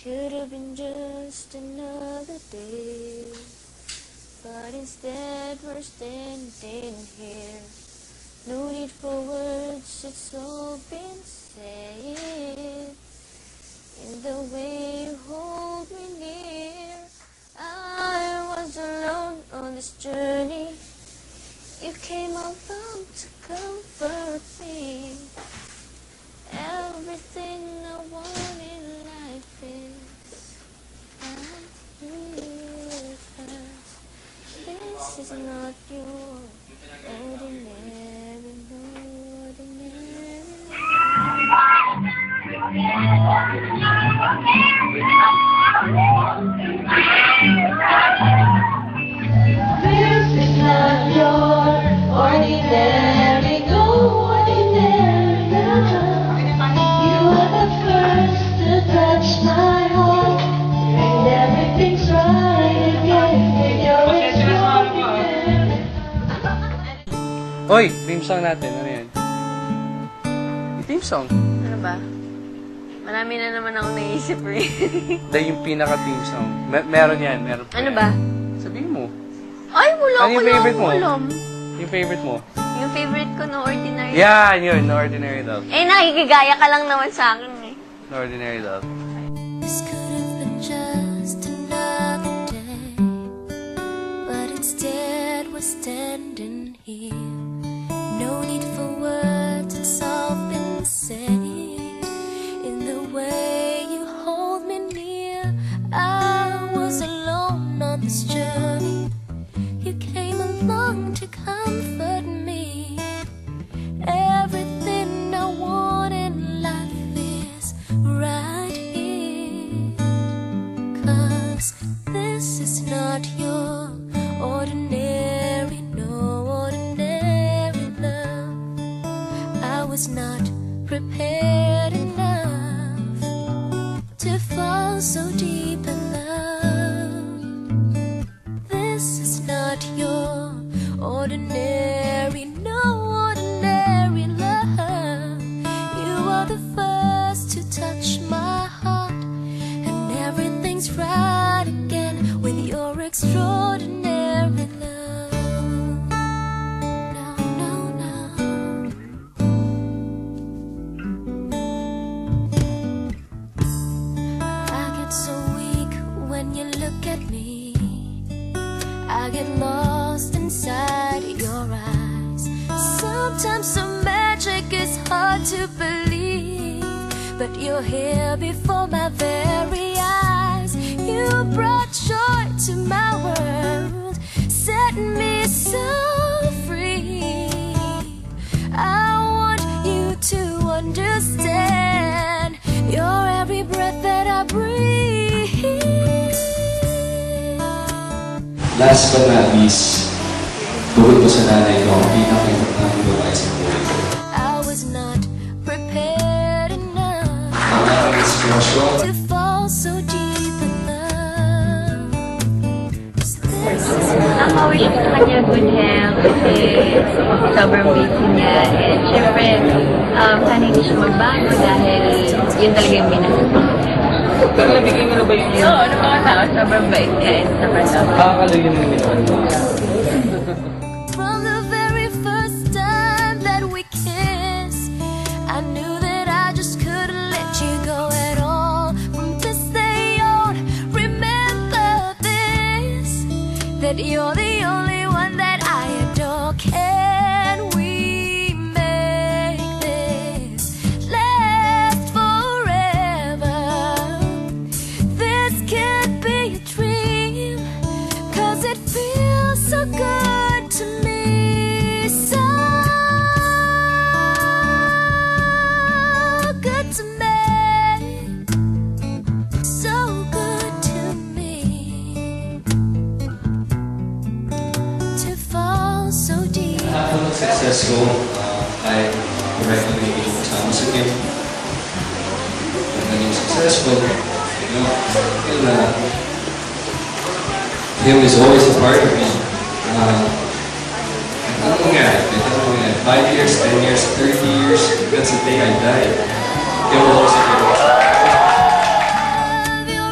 could have been just another day, but instead we're standing here. No need for words, it's all been said. In the way you hold me near, I was alone on this journey. You came along to comfort me. Everything I want in life is out here. This is not your ordinary, ordinary This is not your ordinary, no ordinary love. You are the first to touch my heart, and everything's right again when you're extraordinary. Hoy, theme song natin. Ano yan? Yung theme song. Ano ba? Marami na naman akong naisip rin. Dahil yung pinaka-theme song. Meron yan. Meron pa Ano yan. ba? Sabihin mo. Ay, wala Ano ko yung na favorite mo? akong alam. Yung favorite mo. Yung favorite ko, No Ordinary. Yan, yun. No Ordinary Love. Eh, nakikigaya ka lang naman sa akin eh. No Ordinary Love. This could have been just another day, but instead we're standing here. No need for words, it's all been said. In the way you hold me near, I was alone on this journey. You came along to comfort me. Everything I want in life is right here. 'Cause this is not your ordinary, no ordinary love. I was not prepared enough to fall so deep in love. This is not your ordinary, no ordinary love. You are the first to touch my heart, and everything's right again with your extraordinary love. No, no, no. I get so weak when you look at me. I get lost inside your eyes. Sometimes the magic is hard to believe, but you're here before my very eyes. You brought joy to my world, set me so free. I want you to understand, you're every breath that I breathe. Last but not least, bukod ko sa nanay ko, ang pinaka-importante babae sa buhay ko. I was not prepared enough Ang aking inspirasyon, to fall so deep in love. Ang ma-wish ko sa kanya good health kasi sobrang busy niya. And syempre, sana hindi siya magbago dahil yun talaga yung minasasama. Pero nabigay mo na ba yung... Oo, ano mga tao, sobrang bait niya and sobrang love. Nakakaloy yung ginawa mo. From the very first time that we kissed, I knew that I just couldn't let you go at all. From this day on, remember this, that you're the only one that I adore. Can we make this last forever? This can't be a dream, 'cause it feels so good to me, so good to me, so good to me, to fall so deep. lahat ng success ko, kahit correctly may hindi ko kasama sa game. Kung naging successful, yun na, him is always a part of me. Ano mangyari? 5 years, 10 years, 30 years, that's the day I die. He will always be there. Love you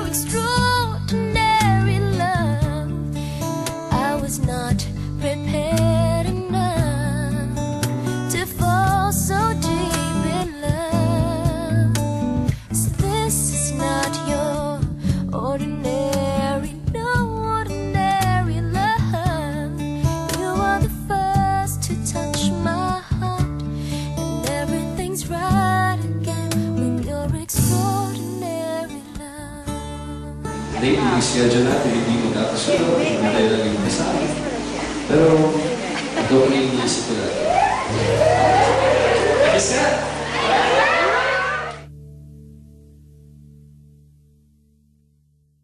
schedule natin, hindi mo dapat sunod, hindi tayo laging kasama. Pero, ito ko na iniisip ko lang.